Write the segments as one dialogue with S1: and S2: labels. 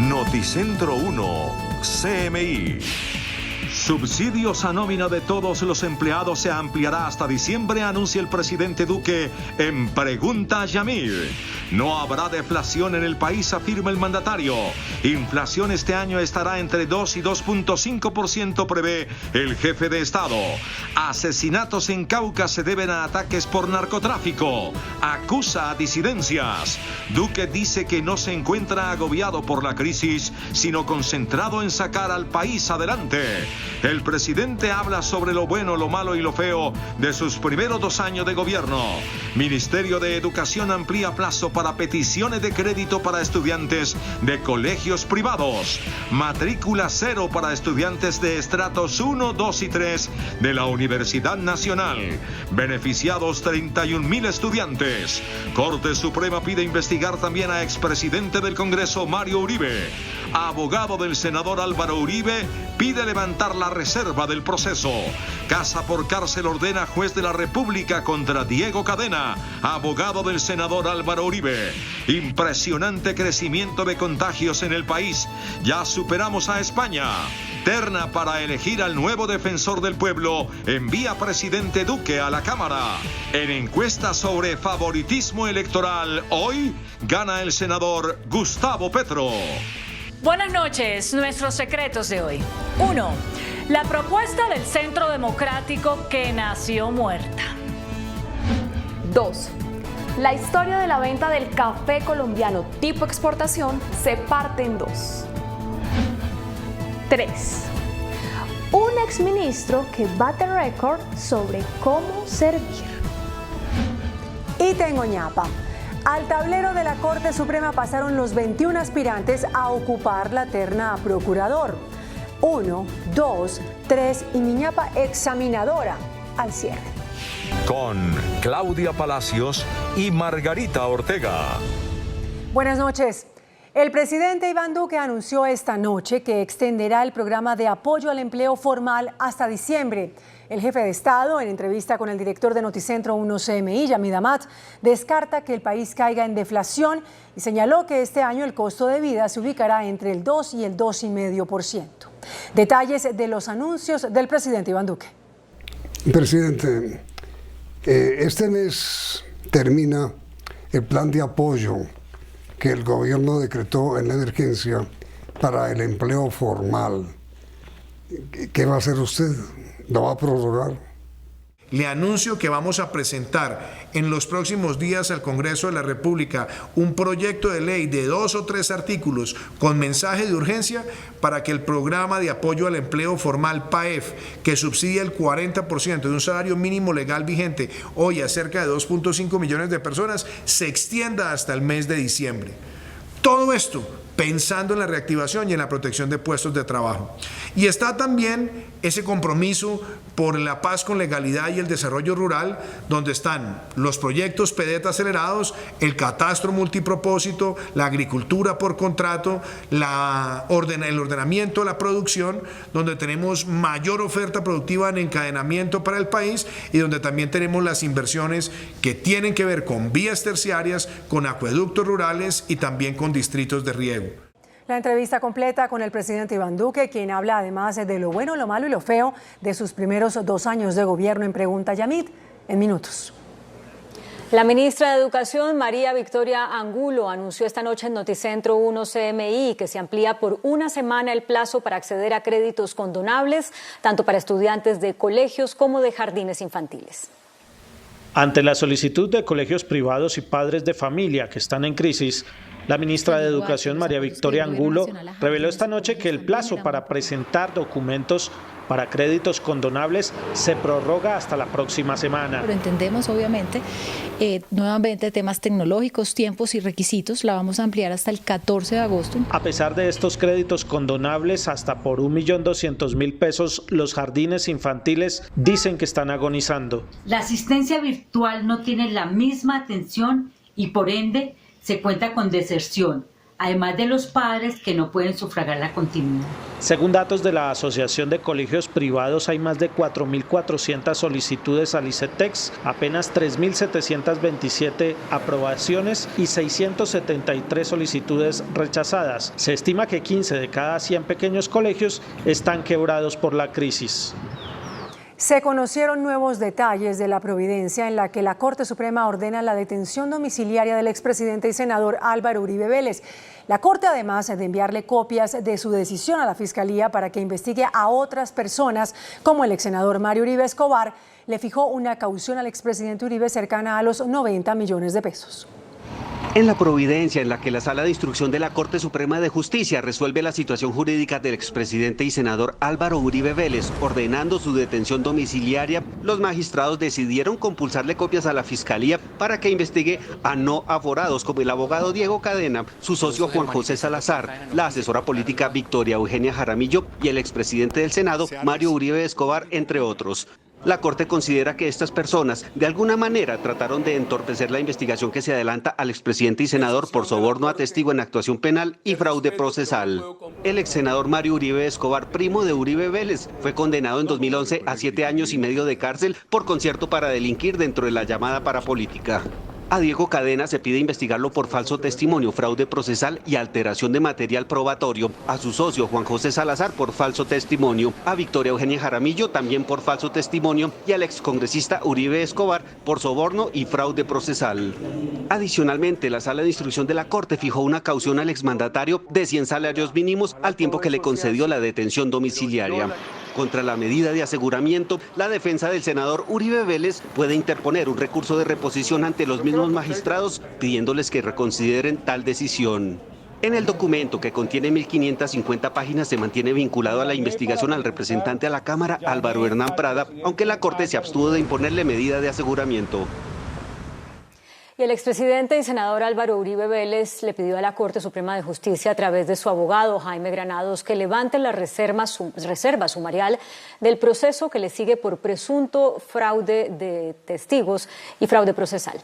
S1: Noticentro 1, CMI. Subsidios a nómina de todos los empleados se ampliará hasta diciembre, anuncia el presidente Duque en Pregunta Yamil. No habrá deflación en el país, afirma el mandatario. Inflación este año estará entre 2 y 2.5%, prevé el jefe de Estado. Asesinatos en Cauca se deben a ataques por narcotráfico. Acusa a disidencias. Duque dice que no se encuentra agobiado por la crisis, sino concentrado en sacar al país adelante. El presidente habla sobre lo bueno, lo malo y lo feo de sus primeros 2 años de gobierno. Ministerio de Educación amplía plazo para peticiones de crédito para estudiantes de colegios privados. Matrícula cero para estudiantes de estratos 1, 2 y 3 de la Universidad Nacional. Beneficiados 31.000 estudiantes. Corte Suprema pide investigar también a expresidente del Congreso Mario Uribe. Abogado del senador Álvaro Uribe pide levantar la reserva del proceso. Casa por cárcel ordena juez de la República contra Diego Cadena, abogado del senador Álvaro Uribe. Impresionante crecimiento de contagios en el país. Ya superamos a España. Terna para elegir al nuevo defensor del pueblo envía presidente Duque a la Cámara. En encuesta sobre favoritismo electoral, hoy gana el senador Gustavo Petro.
S2: Buenas noches, nuestros secretos de hoy. 1. La propuesta del Centro Democrático que nació muerta.
S3: 2. La historia de la venta del café colombiano tipo exportación se parte en 2. 3. Un exministro que bate récord sobre cómo servir.
S4: Y tengo ñapa. Al tablero de la Corte Suprema pasaron los 21 aspirantes a ocupar la terna a procurador. 1, 2, 3 y mi ñapa examinadora al cierre.
S1: Con Claudia Palacios y Margarita Ortega.
S4: Buenas noches. El presidente Iván Duque anunció esta noche que extenderá el programa de apoyo al empleo formal hasta diciembre. El jefe de Estado, en entrevista con el director de Noticentro 1 CMI, Yamid Amat, descarta que el país caiga en deflación y señaló que este año el costo de vida se ubicará entre el 2 y el 2,5%. Detalles de los anuncios del presidente Iván Duque.
S5: Presidente, este mes termina el plan de apoyo que el gobierno decretó en la emergencia para el empleo formal. ¿Qué va a hacer usted? ¿Lo va a prorrogar?
S6: Le anuncio que vamos a presentar en los próximos días al Congreso de la República un proyecto de ley de 2 o 3 artículos con mensaje de urgencia para que el programa de apoyo al empleo formal PAEF, que subsidia el 40% de un salario mínimo legal vigente hoy a cerca de 2.5 millones de personas, se extienda hasta el mes de diciembre. Todo esto pensando en la reactivación y en la protección de puestos de trabajo. Y está también ese compromiso por la paz con legalidad y el desarrollo rural, donde están los proyectos PEDET acelerados, el catastro multipropósito, la agricultura por contrato, el ordenamiento de la producción, donde tenemos mayor oferta productiva en encadenamiento para el país y donde también tenemos las inversiones que tienen que ver con vías terciarias, con acueductos rurales y también con distritos de riego.
S4: La entrevista completa con el presidente Iván Duque, quien habla además de lo bueno, lo malo y lo feo de sus primeros 2 años de gobierno en Pregunta Yamid en minutos.
S2: La ministra de Educación, María Victoria Angulo, anunció esta noche en Noticentro 1 CMI que se amplía por 1 semana el plazo para acceder a créditos condonables, tanto para estudiantes de colegios como de jardines infantiles.
S7: Ante la solicitud de colegios privados y padres de familia que están en crisis, la ministra de Educación, María Victoria Angulo, reveló esta noche que el plazo para presentar documentos para créditos condonables se prorroga hasta la próxima semana.
S8: Pero entendemos, obviamente, nuevamente temas tecnológicos, tiempos y requisitos, la vamos a ampliar hasta el 14 de agosto.
S7: A pesar de estos créditos condonables, hasta por 1.200.000 pesos, los jardines infantiles dicen que están agonizando.
S9: La asistencia virtual no tiene la misma atención y por ende se cuenta con deserción, además de los padres que no pueden sufragar la continuidad.
S7: Según datos de la Asociación de Colegios Privados, hay más de 4.400 solicitudes al ICETEX, apenas 3.727 aprobaciones y 673 solicitudes rechazadas. Se estima que 15 de cada 100 pequeños colegios están quebrados por la crisis.
S4: Se conocieron nuevos detalles de la providencia en la que la Corte Suprema ordena la detención domiciliaria del expresidente y senador Álvaro Uribe Vélez. La Corte, además de enviarle copias de su decisión a la Fiscalía para que investigue a otras personas, como el exsenador Mario Uribe Escobar, le fijó una caución al expresidente Uribe cercana a los 90 millones de pesos.
S10: En la providencia en la que la Sala de Instrucción de la Corte Suprema de Justicia resuelve la situación jurídica del expresidente y senador Álvaro Uribe Vélez, ordenando su detención domiciliaria, los magistrados decidieron compulsarle copias a la Fiscalía para que investigue a no aforados como el abogado Diego Cadena, su socio Juan José Salazar, la asesora política Victoria Eugenia Jaramillo y el expresidente del Senado Mario Uribe Escobar, entre otros. La Corte considera que estas personas de alguna manera trataron de entorpecer la investigación que se adelanta al expresidente y senador por soborno a testigo en actuación penal y fraude procesal. El exsenador Mario Uribe Escobar, primo de Uribe Vélez, fue condenado en 2011 a 7 años y medio de cárcel por concierto para delinquir dentro de la llamada parapolítica. A Diego Cadena se pide investigarlo por falso testimonio, fraude procesal y alteración de material probatorio. A su socio Juan José Salazar por falso testimonio. A Victoria Eugenia Jaramillo también por falso testimonio y al excongresista Uribe Escobar por soborno y fraude procesal. Adicionalmente, la Sala de Instrucción de la Corte fijó una caución al exmandatario de 100 salarios mínimos al tiempo que le concedió la detención domiciliaria. Contra la medida de aseguramiento, la defensa del senador Uribe Vélez puede interponer un recurso de reposición ante los mismos magistrados pidiéndoles que reconsideren tal decisión. En el documento, que contiene 1.550 páginas, se mantiene vinculado a la investigación al representante a la Cámara, Álvaro Hernán Prada, aunque la Corte se abstuvo de imponerle medida de aseguramiento.
S2: Y el expresidente y senador Álvaro Uribe Vélez le pidió a la Corte Suprema de Justicia, a través de su abogado Jaime Granados, que levante la reserva sumarial del proceso que le sigue por presunto fraude de testigos y fraude procesal.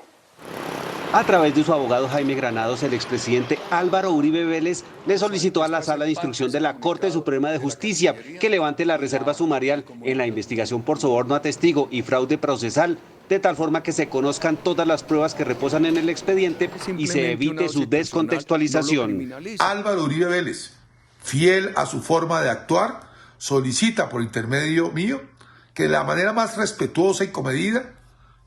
S10: A través de su abogado Jaime Granados, el expresidente Álvaro Uribe Vélez le solicitó a la Sala de Instrucción de la Corte Suprema de Justicia que levante la reserva sumarial en la investigación por soborno a testigo y fraude procesal, de tal forma que se conozcan todas las pruebas que reposan en el expediente y se evite su descontextualización.
S11: Álvaro Uribe Vélez, fiel a su forma de actuar, solicita por intermedio mío que de la manera más respetuosa y comedida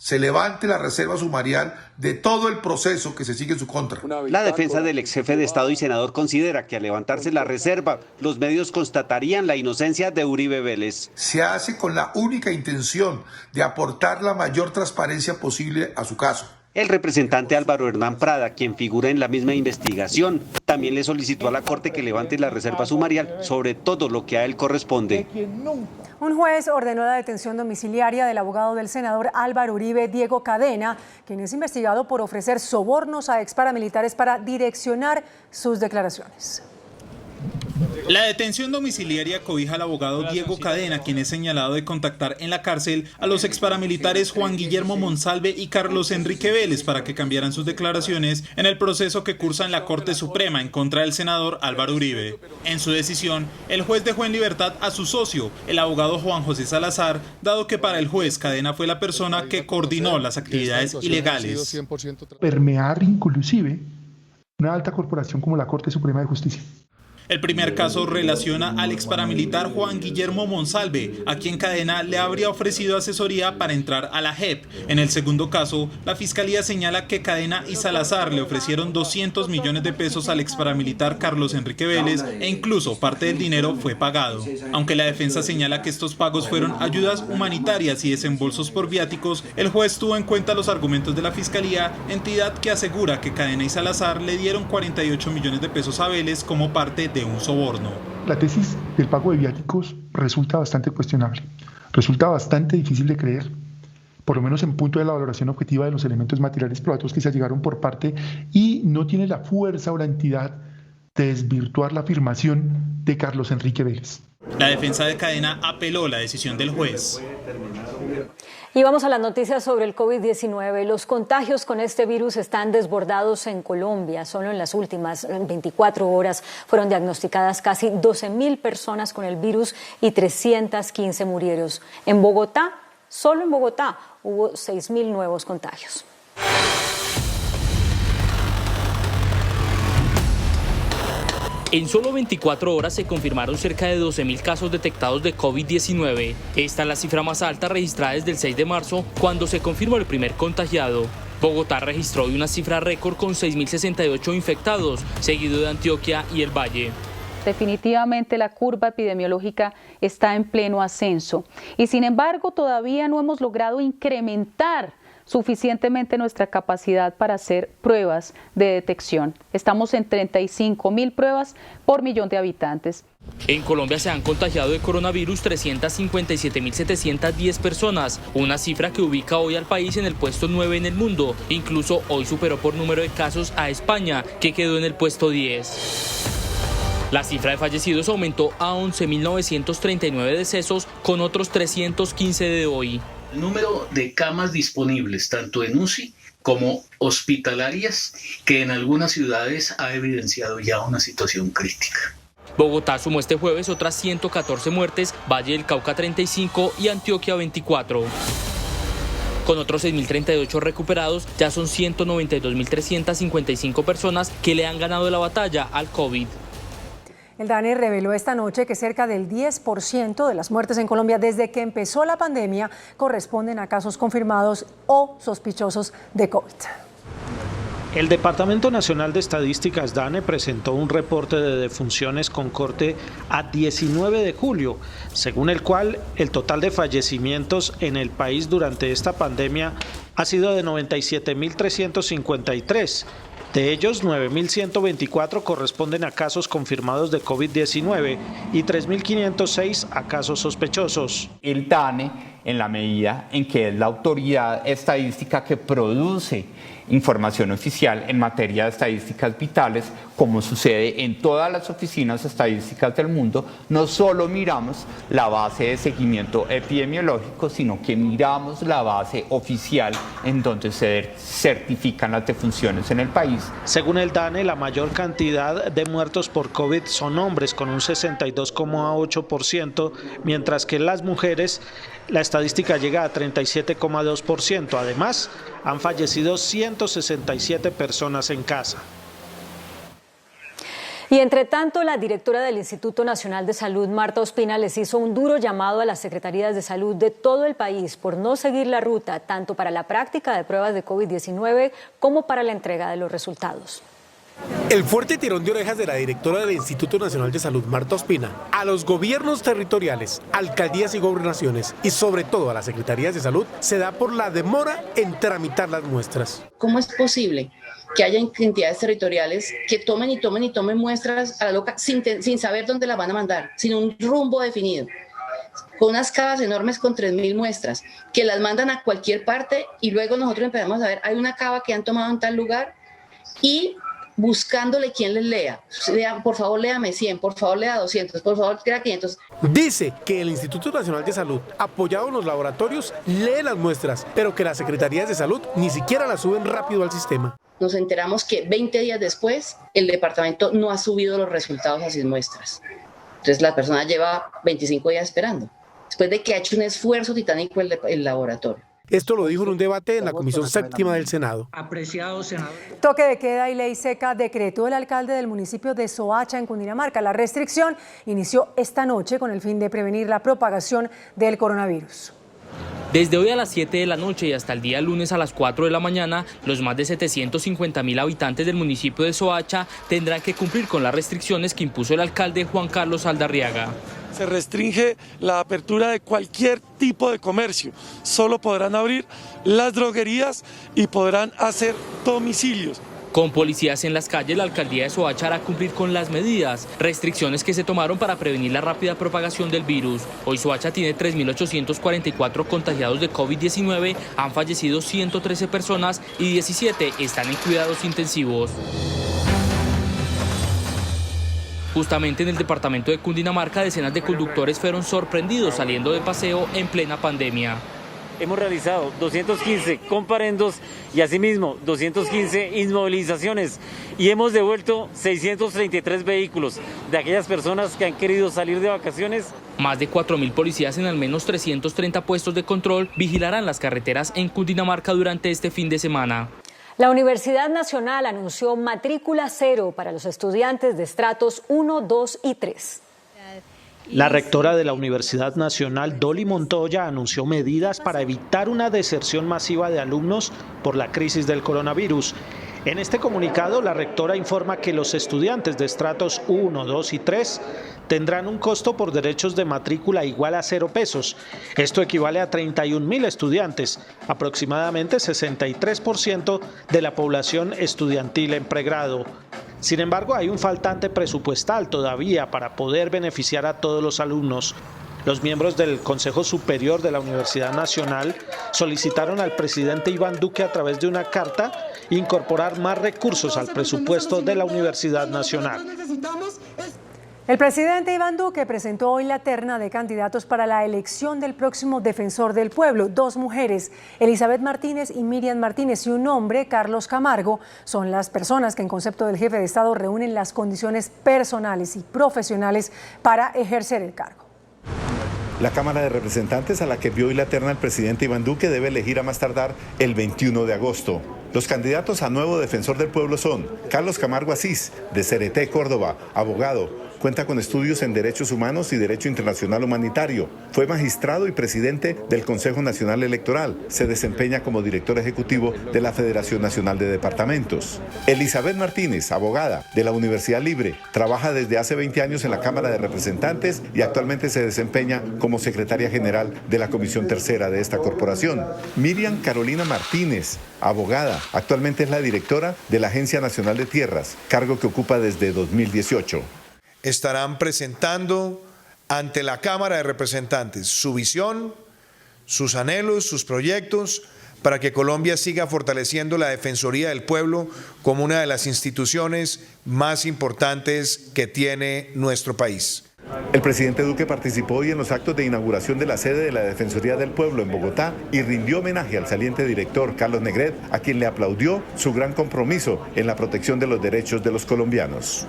S11: se levante la reserva sumarial de todo el proceso que se sigue en su contra.
S10: La defensa del ex jefe de Estado y senador considera que al levantarse la reserva, los medios constatarían la inocencia de Uribe Vélez.
S11: Se hace con la única intención de aportar la mayor transparencia posible a su caso.
S10: El representante Álvaro Hernán Prada, quien figura en la misma investigación, también le solicitó a la Corte que levante la reserva sumarial sobre todo lo que a él corresponde.
S4: Un juez ordenó la detención domiciliaria del abogado del senador Álvaro Uribe, Diego Cadena, quien es investigado por ofrecer sobornos a exparamilitares para direccionar sus declaraciones.
S12: La detención domiciliaria cobija al abogado Diego Cadena, quien es señalado de contactar en la cárcel a los exparamilitares Juan Guillermo Monsalve y Carlos Enrique Vélez para que cambiaran sus declaraciones en el proceso que cursa en la Corte Suprema en contra del senador Álvaro Uribe. En su decisión, el juez dejó en libertad a su socio, el abogado Juan José Salazar, dado que para el juez Cadena fue la persona que coordinó las actividades ilegales.
S13: Permear inclusive una alta corporación como la Corte Suprema de Justicia.
S12: El primer caso relaciona al exparamilitar Juan Guillermo Monsalve, a quien Cadena le habría ofrecido asesoría para entrar a la JEP. En el segundo caso, la Fiscalía señala que Cadena y Salazar le ofrecieron 200 millones de pesos al exparamilitar Carlos Enrique Vélez e incluso parte del dinero fue pagado. Aunque la defensa señala que estos pagos fueron ayudas humanitarias y desembolsos por viáticos, el juez tuvo en cuenta los argumentos de la Fiscalía, entidad que asegura que Cadena y Salazar le dieron 48 millones de pesos a Vélez como parte de un soborno.
S13: La tesis del pago de viáticos resulta bastante cuestionable, resulta bastante difícil de creer, por lo menos en punto de la valoración objetiva de los elementos materiales probados que se allegaron por parte, y no tiene la fuerza o la entidad de desvirtuar la afirmación de Carlos Enrique Vélez.
S12: La defensa de Cadena apeló la decisión del juez.
S2: Y vamos a las noticias sobre el COVID-19. Los contagios con este virus están desbordados en Colombia. Solo en las últimas 24 horas fueron diagnosticadas casi 12.000 personas con el virus y 315 murieron. En Bogotá, solo en Bogotá, hubo 6.000 nuevos contagios.
S14: En solo 24 horas se confirmaron cerca de 12.000 casos detectados de COVID-19. Esta es la cifra más alta registrada desde el 6 de marzo, cuando se confirmó el primer contagiado. Bogotá registró hoy una cifra récord con 6.068 infectados, seguido de Antioquia y el Valle.
S15: Definitivamente la curva epidemiológica está en pleno ascenso y sin embargo todavía no hemos logrado incrementar suficientemente nuestra capacidad para hacer pruebas de detección. Estamos en 35.000 pruebas por millón de habitantes.
S14: En Colombia se han contagiado de coronavirus 357.710 personas, una cifra que ubica hoy al país en el puesto 9 en el mundo. Incluso hoy superó por número de casos a España, que quedó en el puesto 10. La cifra de fallecidos aumentó a 11.939 decesos, con otros 315 de hoy.
S16: El número de camas disponibles, tanto en UCI como hospitalarias, que en algunas ciudades ha evidenciado ya una situación crítica.
S14: Bogotá sumó este jueves otras 114 muertes, Valle del Cauca 35 y Antioquia 24. Con otros 6.038 recuperados, ya son 192.355 personas que le han ganado la batalla al COVID.
S4: El DANE reveló esta noche que cerca del 10% de las muertes en Colombia desde que empezó la pandemia corresponden a casos confirmados o sospechosos de COVID.
S7: El Departamento Nacional de Estadísticas DANE presentó un reporte de defunciones con corte a 19 de julio, según el cual el total de fallecimientos en el país durante esta pandemia ha sido de 97.353. De ellos, 9.124 corresponden a casos confirmados de COVID-19 y 3.506 a casos sospechosos.
S17: El DANE, en la medida en que es la autoridad estadística que produce información oficial en materia de estadísticas vitales, como sucede en todas las oficinas estadísticas del mundo, no solo miramos la base de seguimiento epidemiológico, sino que miramos la base oficial en donde se certifican las defunciones en el país.
S7: Según el DANE, la mayor cantidad de muertos por COVID son hombres, con un 62,8%, mientras que las mujeres la estadística llega a 37,2%. Además, han fallecido 167 personas en casa.
S2: Y entre tanto, la directora del Instituto Nacional de Salud, Marta Ospina, les hizo un duro llamado a las secretarías de salud de todo el país por no seguir la ruta, tanto para la práctica de pruebas de COVID-19 como para la entrega de los resultados.
S18: El fuerte tirón de orejas de la directora del Instituto Nacional de Salud, Marta Ospina, a los gobiernos territoriales, alcaldías y gobernaciones y sobre todo a las secretarías de salud se da por la demora en tramitar las muestras.
S19: ¿Cómo es posible que haya entidades territoriales que tomen muestras a la loca sin saber dónde las van a mandar, sin un rumbo definido? Con unas cavas enormes con 3.000 muestras, que las mandan a cualquier parte y luego nosotros empezamos a ver, hay una cava que han tomado en tal lugar y buscándole quien les lea. Por favor, léame 100, por favor, lea 200, por favor, crea 500.
S18: Dice que el Instituto Nacional de Salud, apoyado en los laboratorios, lee las muestras, pero que las secretarías de salud ni siquiera las suben rápido al sistema.
S19: Nos enteramos que 20 días después, el departamento no ha subido los resultados a sus muestras. Entonces, la persona lleva 25 días esperando, después de que ha hecho un esfuerzo titánico el laboratorio.
S18: Esto lo dijo en un debate en la Comisión Séptima del Senado.
S9: Apreciado senador.
S4: Toque de queda y ley seca decretó el alcalde del municipio de Soacha, en Cundinamarca. La restricción inició esta noche con el fin de prevenir la propagación del coronavirus.
S14: Desde hoy a las 7 de la noche y hasta el día lunes a las 4 de la mañana, los más de 750.000 habitantes del municipio de Soacha tendrán que cumplir con las restricciones que impuso el alcalde Juan Carlos Saldarriaga.
S20: Se restringe la apertura de cualquier tipo de comercio. Solo podrán abrir las droguerías y podrán hacer domicilios.
S14: Con policías en las calles, la alcaldía de Soacha hará cumplir con las medidas, restricciones que se tomaron para prevenir la rápida propagación del virus. Hoy Soacha tiene 3.844 contagiados de COVID-19, han fallecido 113 personas y 17 están en cuidados intensivos. Justamente en el departamento de Cundinamarca, decenas de conductores fueron sorprendidos saliendo de paseo en plena pandemia.
S21: hemos realizado 215 comparendos y asimismo 215 inmovilizaciones y hemos devuelto 633 vehículos de aquellas personas que han querido salir de vacaciones.
S14: Más de 4.000 policías en al menos 330 puestos de control vigilarán las carreteras en Cundinamarca durante este fin de semana.
S2: La Universidad Nacional anunció matrícula cero para los estudiantes de estratos 1, 2 y 3.
S7: La rectora de la Universidad Nacional, Dolly Montoya, anunció medidas para evitar una deserción masiva de alumnos por la crisis del coronavirus. En este comunicado, la rectora informa que los estudiantes de estratos 1, 2 y 3 tendrán un costo por derechos de matrícula igual a 0 pesos. Esto equivale a 31.000 estudiantes, aproximadamente 63% de la población estudiantil en pregrado. Sin embargo, hay un faltante presupuestal todavía para poder beneficiar a todos los alumnos. Los miembros del Consejo Superior de la Universidad Nacional solicitaron al presidente Iván Duque a través de una carta incorporar más recursos al presupuesto de la Universidad Nacional.
S4: El presidente Iván Duque presentó hoy la terna de candidatos para la elección del próximo defensor del pueblo. 2 mujeres, Elizabeth Martínez y Miriam Martínez, y un hombre, Carlos Camargo, son las personas que en concepto del jefe de Estado reúnen las condiciones personales y profesionales para ejercer el cargo.
S22: La Cámara de Representantes, a la que vio hoy la terna el presidente Iván Duque, debe elegir a más tardar el 21 de agosto. Los candidatos a nuevo defensor del pueblo son Carlos Camargo Asís, de CRT Córdoba, abogado. Cuenta con estudios en Derechos Humanos y Derecho Internacional Humanitario. Fue magistrado y presidente del Consejo Nacional Electoral. Se desempeña como director ejecutivo de la Federación Nacional de Departamentos. Elizabeth Martínez, abogada de la Universidad Libre. Trabaja desde hace 20 años en la Cámara de Representantes y actualmente se desempeña como secretaria general de la Comisión Tercera de esta corporación. Miriam Carolina Martínez, abogada. Actualmente es la directora de la Agencia Nacional de Tierras, cargo que ocupa desde 2018.
S6: Estarán presentando ante la Cámara de Representantes su visión, sus anhelos, sus proyectos, para que Colombia siga fortaleciendo la Defensoría del Pueblo como una de las instituciones más importantes que tiene nuestro país.
S22: El presidente Duque participó hoy en los actos de inauguración de la sede de la Defensoría del Pueblo en Bogotá y rindió homenaje al saliente director Carlos Negret, a quien le aplaudió su gran compromiso en la protección de los derechos de los colombianos.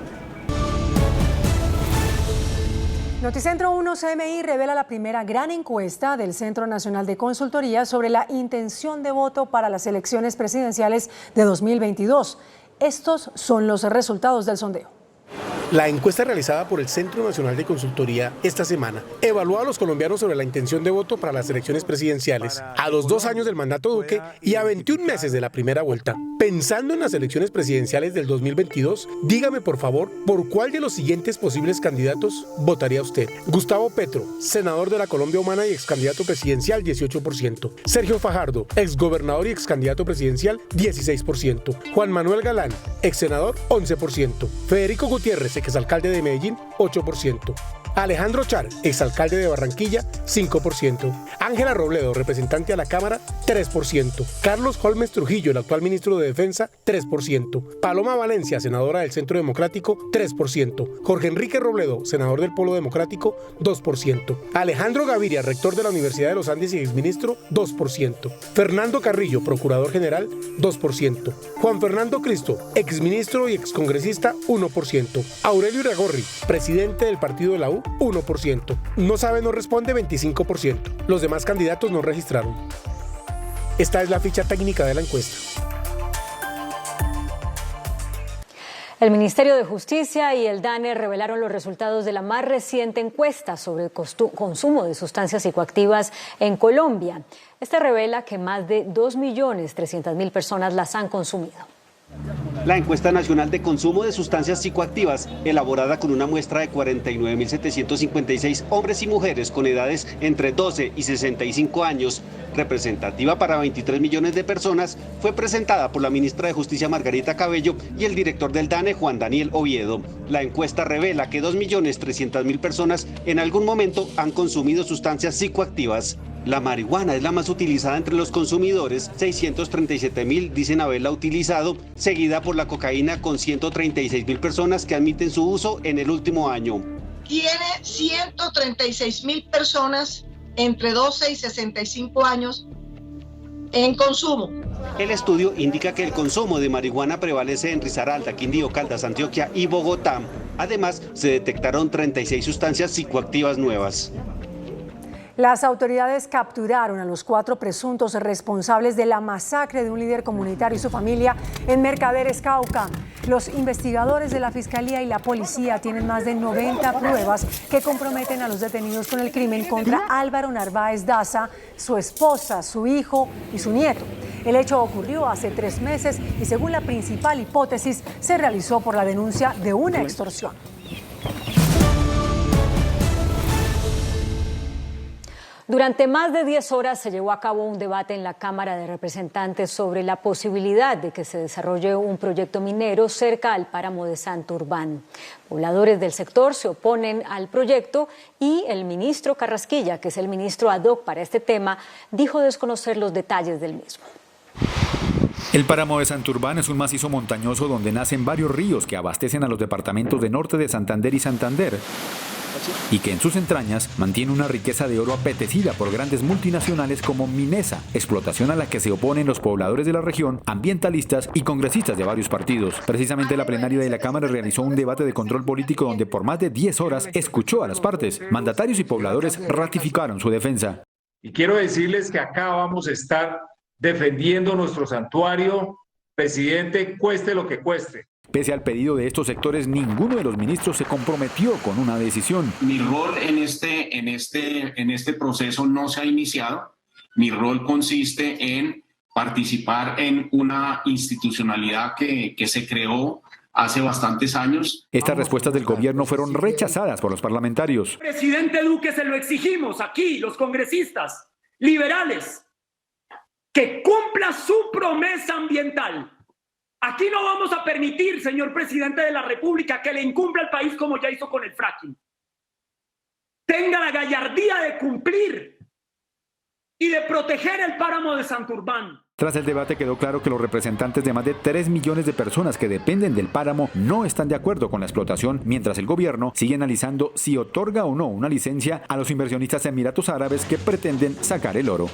S4: Noticentro 1 CMI revela la primera gran encuesta del Centro Nacional de Consultoría sobre la intención de voto para las elecciones presidenciales de 2022. Estos son los resultados del sondeo.
S18: La encuesta realizada por el Centro Nacional de Consultoría esta semana evaluó a los colombianos sobre la intención de voto para las elecciones presidenciales a los 2 años del mandato Duque y a 21 meses de la primera vuelta. Pensando en las elecciones presidenciales del 2022, dígame por favor, ¿por cuál de los siguientes posibles candidatos votaría usted? Gustavo Petro, senador de la Colombia Humana y ex candidato presidencial, 18%. Sergio Fajardo, ex gobernador y ex candidato presidencial, 16%. Juan Manuel Galán, ex senador, 11%. Federico Gutiérrez, exalcalde de Medellín, 8%. Alejandro Char, exalcalde de Barranquilla, 5%. Ángela Robledo, representante a la Cámara, 3%. Carlos Holmes Trujillo, el actual ministro de Defensa, 3%. Paloma Valencia, senadora del Centro Democrático, 3%. Jorge Enrique Robledo, senador del Polo Democrático, 2%. Alejandro Gaviria, rector de la Universidad de los Andes y exministro, 2%. Fernando Carrillo, procurador general, 2%. Juan Fernando Cristo, exministro y excongresista, 1%. Aurelio Iragorri, presidente del partido de la U, 1%. No sabe, no responde, 25%. Los demás candidatos no registraron. Esta es la ficha técnica de la encuesta.
S2: El Ministerio de Justicia y el DANE revelaron los resultados de la más reciente encuesta sobre el consumo de sustancias psicoactivas en Colombia. Esta revela que más de 2.300.000 personas las han consumido.
S10: La encuesta nacional de consumo de sustancias psicoactivas, elaborada con una muestra de 49.756 hombres y mujeres con edades entre 12 y 65 años, representativa para 23 millones de personas, fue presentada por la ministra de Justicia Margarita Cabello y el director del DANE Juan Daniel Oviedo. La encuesta revela que 2.300.000 personas en algún momento han consumido sustancias psicoactivas. La marihuana es la más utilizada entre los consumidores, 637.000 dicen haberla utilizado, seguida por la cocaína con 136.000 personas que admiten su uso en el último año.
S23: Tiene 136.000 personas entre 12 y 65 años
S1: en consumo.
S10: El estudio indica que el consumo de marihuana prevalece en Risaralda, Quindío, Caldas, Antioquia y Bogotá. Además, se detectaron 36 sustancias psicoactivas nuevas.
S4: Las autoridades capturaron a los 4 presuntos responsables de la masacre de un líder comunitario y su familia en Mercaderes, Cauca. Los investigadores de la Fiscalía y la Policía tienen más de 90 pruebas que comprometen a los detenidos con el crimen contra Álvaro Narváez Daza, su esposa, su hijo y su nieto. El hecho ocurrió hace 3 meses y según la principal hipótesis se realizó por la denuncia de una extorsión.
S2: Durante más de 10 horas se llevó a cabo un debate en la Cámara de Representantes sobre la posibilidad de que se desarrolle un proyecto minero cerca al páramo de Santurbán. Pobladores del sector se oponen al proyecto y el ministro Carrasquilla, que es el ministro ad hoc para este tema, dijo desconocer los detalles del mismo.
S3: El páramo de Santurbán es un macizo montañoso donde nacen varios ríos que abastecen a los departamentos de norte de Santander y Santander, y que en sus entrañas mantiene una riqueza de oro apetecida por grandes multinacionales como Minesa, explotación a la que se oponen los pobladores de la región, ambientalistas y congresistas de varios partidos. Precisamente la plenaria de la Cámara realizó un debate de control político donde por más de 10 horas escuchó a las partes. Mandatarios y pobladores ratificaron su defensa.
S23: Y quiero decirles que acá vamos a estar defendiendo nuestro santuario, presidente, cueste lo que cueste.
S3: Pese al pedido de estos sectores, ninguno de los ministros se comprometió con una decisión.
S24: Mi rol en este proceso no se ha iniciado. Mi rol consiste en participar en una institucionalidad que se creó hace bastantes años.
S3: Estas respuestas del gobierno fueron rechazadas por los parlamentarios.
S25: Presidente Duque, se lo exigimos aquí, los congresistas liberales, que cumpla su promesa ambiental. Aquí no vamos a permitir, señor presidente de la República, que le incumpla al país como ya hizo con el fracking. Tenga la gallardía de cumplir y de proteger el páramo de Santurbán.
S3: Tras el debate quedó claro que los representantes de más de 3 millones de personas que dependen del páramo no están de acuerdo con la explotación, mientras el gobierno sigue analizando si otorga o no una licencia a los inversionistas de Emiratos Árabes que pretenden sacar el oro.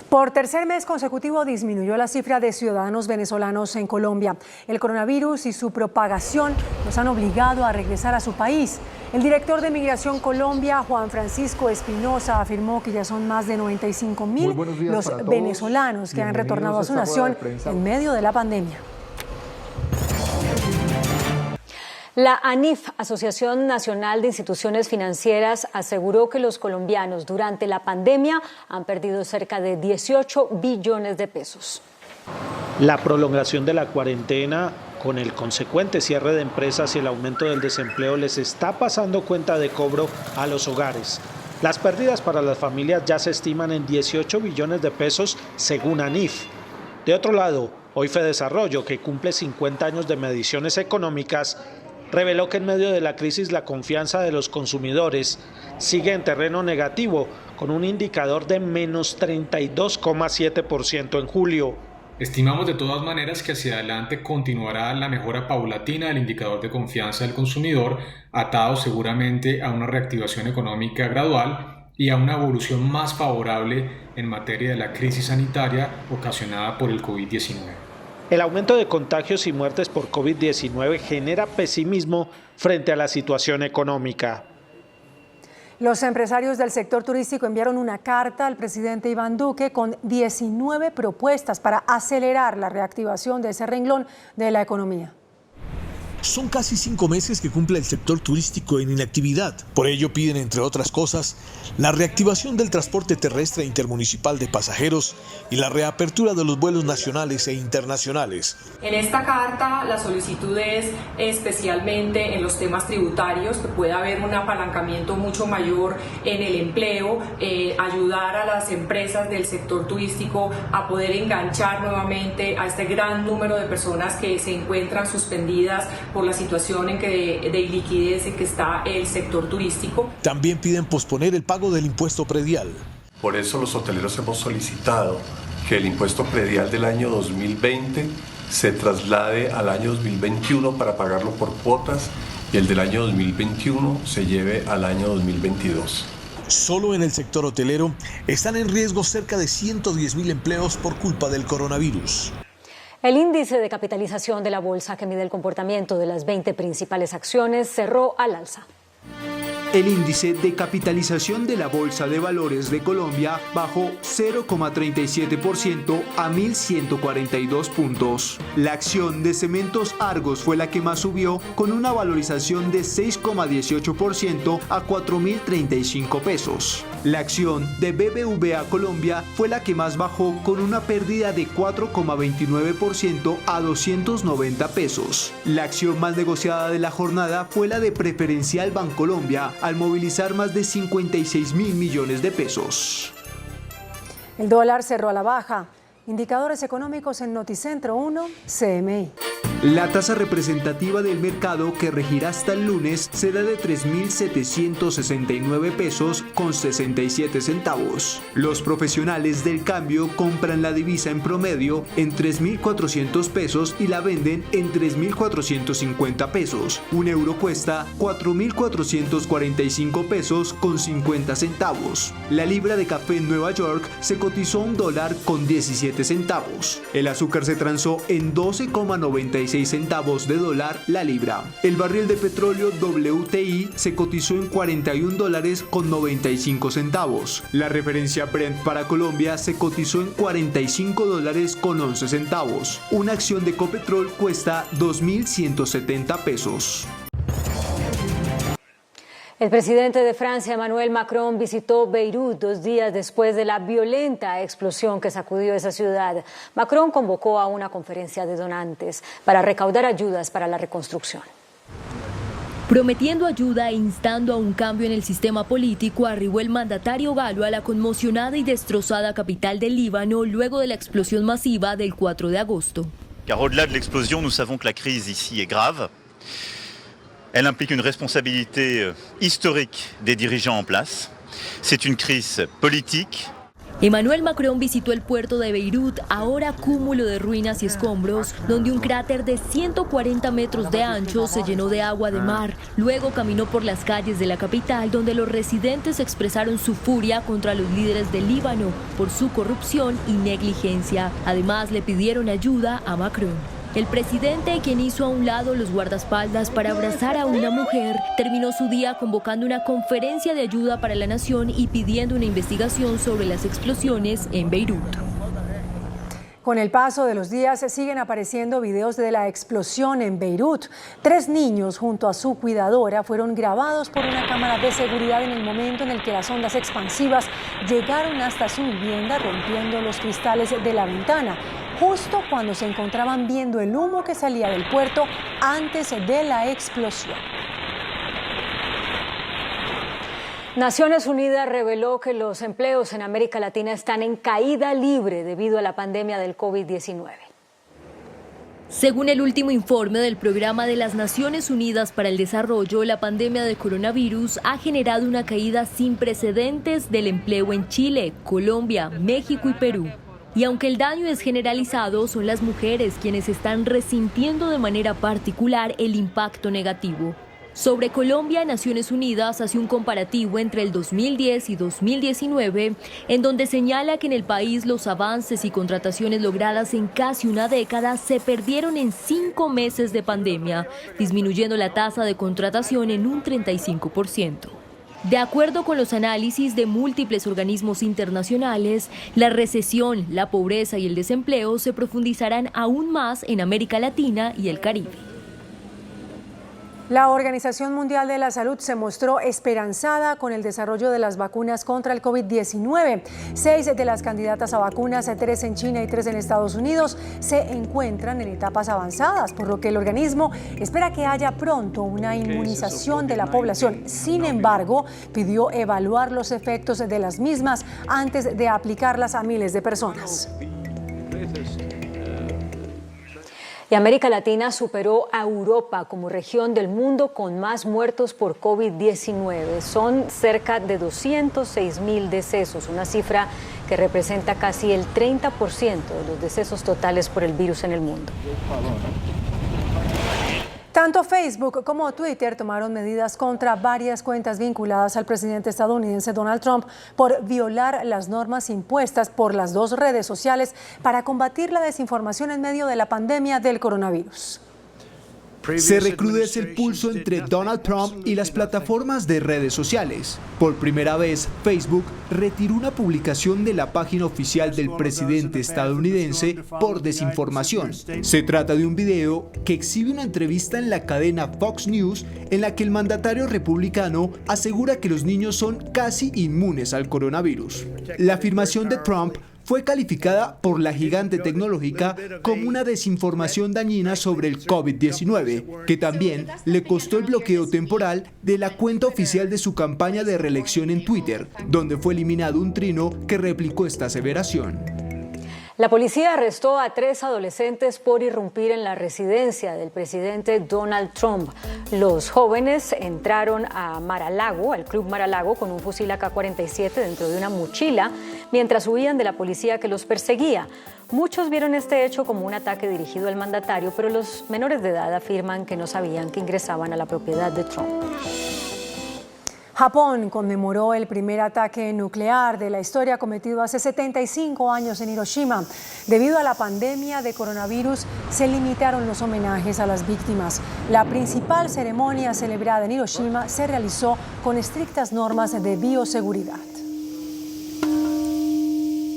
S4: Por tercer mes consecutivo disminuyó la cifra de ciudadanos venezolanos en Colombia. El coronavirus y su propagación los han obligado a regresar a su país. El director de Migración Colombia, Juan Francisco Espinosa, afirmó que ya son más de 95.000 los venezolanos que han retornado a su nación en medio de la pandemia.
S2: La ANIF, Asociación Nacional de Instituciones Financieras, aseguró que los colombianos durante la pandemia han perdido cerca de 18 billones de pesos.
S7: La prolongación de la cuarentena, con el consecuente cierre de empresas y el aumento del desempleo, les está pasando cuenta de cobro a los hogares. Las pérdidas para las familias ya se estiman en 18 billones de pesos, según ANIF. De otro lado, hoy Fedesarrollo, que cumple 50 años de mediciones económicas, reveló que en medio de la crisis la confianza de los consumidores sigue en terreno negativo, con un indicador de menos 32,7% en julio.
S26: Estimamos de todas maneras que hacia adelante continuará la mejora paulatina del indicador de confianza del consumidor, atado seguramente a una reactivación económica gradual y a una evolución más favorable en materia de la crisis sanitaria ocasionada por el COVID-19.
S7: El aumento de contagios y muertes por COVID-19 genera pesimismo frente a la situación económica.
S4: Los empresarios del sector turístico enviaron una carta al presidente Iván Duque con 19 propuestas para acelerar la reactivación de ese renglón de la economía.
S27: Son casi 5 meses que cumple el sector turístico en inactividad. Por ello piden, entre otras cosas, la reactivación del transporte terrestre intermunicipal de pasajeros y la reapertura de los vuelos nacionales e internacionales.
S28: En esta carta la solicitud es especialmente en los temas tributarios, que pueda haber un apalancamiento mucho mayor en el empleo, ayudar a las empresas del sector turístico a poder enganchar nuevamente a este gran número de personas que se encuentran suspendidas por la situación de iliquidez en que está el sector turístico.
S27: También piden posponer el pago del impuesto predial.
S29: Por eso los hoteleros hemos solicitado que el impuesto predial del año 2020 se traslade al año 2021 para pagarlo por cuotas y el del año 2021 se lleve al año 2022.
S27: Solo en el sector hotelero están en riesgo cerca de 110.000 empleos por culpa del coronavirus.
S2: El índice de capitalización de la bolsa, que mide el comportamiento de las 20 principales acciones, cerró al alza.
S1: El índice de capitalización de la Bolsa de Valores de Colombia bajó 0,37% a 1.142 puntos. La acción de Cementos Argos fue la que más subió, con una valorización de 6,18% a 4.035 pesos. La acción de BBVA Colombia fue la que más bajó, con una pérdida de 4,29% a 290 pesos. La acción más negociada de la jornada fue la de Preferencial Bancolombia, al movilizar más de 56.000 millones de pesos.
S4: El dólar cerró a la baja. Indicadores económicos en Noticentro 1, CMI.
S1: La tasa representativa del mercado, que regirá hasta el lunes, será de 3.769 pesos con 67 centavos. Los profesionales del cambio compran la divisa en promedio en 3.400 pesos y la venden en 3.450 pesos. Un euro cuesta 4.445 pesos con 50 centavos. La libra de café en Nueva York se cotizó $1 con 17 centavos. El azúcar se transó en 12,96 centavos de dólar la libra. El barril de petróleo WTI se cotizó en $41 con 95 centavos. La referencia Brent para Colombia se cotizó en $45 con 11 centavos. Una acción de Ecopetrol cuesta 2.170 pesos.
S2: El presidente de Francia, Emmanuel Macron, visitó Beirut 2 días después de la violenta explosión que sacudió esa ciudad. Macron convocó a una conferencia de donantes para recaudar ayudas para la reconstrucción.
S5: Prometiendo ayuda e instando a un cambio en el sistema político, arribó el mandatario galo a la conmocionada y destrozada capital del Líbano luego de la explosión masiva del 4 de agosto.
S8: Car au-delà de l'explosion, nous savons que la crise ici est grave. Elle implique une responsabilité historique des dirigeants en place. C'est une crise politique.
S5: Emmanuel Macron visitó el puerto de Beirut, ahora cúmulo de ruinas y escombros, donde un cráter de 140 metros de ancho se llenó de agua de mar. Luego caminó por las calles de la capital, donde los residentes expresaron su furia contra los líderes del Líbano por su corrupción y negligencia. Además, le pidieron ayuda a Macron. El presidente, quien hizo a un lado los guardaespaldas para abrazar a una mujer, terminó su día convocando una conferencia de ayuda para la nación y pidiendo una investigación sobre las explosiones en Beirut.
S4: Con el paso de los días siguen apareciendo videos de la explosión en Beirut. 3 niños junto a su cuidadora fueron grabados por una cámara de seguridad en el momento en el que las ondas expansivas llegaron hasta su vivienda, rompiendo los cristales de la ventana, justo cuando se encontraban viendo el humo que salía del puerto antes de la explosión.
S2: Naciones Unidas reveló que los empleos en América Latina están en caída libre debido a la pandemia del COVID-19.
S5: Según el último informe del Programa de las Naciones Unidas para el Desarrollo, la pandemia de coronavirus ha generado una caída sin precedentes del empleo en Chile, Colombia, México y Perú. Y aunque el daño es generalizado, son las mujeres quienes están resintiendo de manera particular el impacto negativo. Sobre Colombia, Naciones Unidas hace un comparativo entre el 2010 y 2019, en donde señala que en el país los avances y contrataciones logradas en casi una década se perdieron en 5 meses de pandemia, disminuyendo la tasa de contratación en un 35%. De acuerdo con los análisis de múltiples organismos internacionales, la recesión, la pobreza y el desempleo se profundizarán aún más en América Latina y el Caribe.
S4: La Organización Mundial de la Salud se mostró esperanzada con el desarrollo de las vacunas contra el COVID-19. 6 de las candidatas a vacunas, 3 en China y 3 en Estados Unidos, se encuentran en etapas avanzadas, por lo que el organismo espera que haya pronto una inmunización de la población. Sin embargo, pidió evaluar los efectos de las mismas antes de aplicarlas a miles de personas.
S2: Y América Latina superó a Europa como región del mundo con más muertos por COVID-19. Son cerca de 206.000 decesos, una cifra que representa casi el 30% de los decesos totales por el virus en el mundo.
S4: Tanto Facebook como Twitter tomaron medidas contra varias cuentas vinculadas al presidente estadounidense Donald Trump por violar las normas impuestas por las dos redes sociales para combatir la desinformación en medio de la pandemia del coronavirus.
S1: Se recrudece el pulso entre Donald Trump y las plataformas de redes sociales. Por primera vez, Facebook retiró una publicación de la página oficial del presidente estadounidense por desinformación. Se trata de un video que exhibe una entrevista en la cadena Fox News en la que el mandatario republicano asegura que los niños son casi inmunes al coronavirus. La afirmación de Trump fue calificada por la gigante tecnológica como una desinformación dañina sobre el COVID-19, que también le costó el bloqueo temporal de la cuenta oficial de su campaña de reelección en Twitter, donde fue eliminado un trino que replicó esta aseveración.
S2: La policía arrestó a 3 adolescentes por irrumpir en la residencia del presidente Donald Trump. Los jóvenes entraron a Mar-a-Lago, al Club Mar-a-Lago, con un fusil AK-47 dentro de una mochila, mientras huían de la policía que los perseguía. Muchos vieron este hecho como un ataque dirigido al mandatario, pero los menores de edad afirman que no sabían que ingresaban a la propiedad de Trump.
S4: Japón conmemoró el primer ataque nuclear de la historia cometido hace 75 años en Hiroshima. Debido a la pandemia de coronavirus, se limitaron los homenajes a las víctimas. La principal ceremonia celebrada en Hiroshima se realizó con estrictas normas de bioseguridad.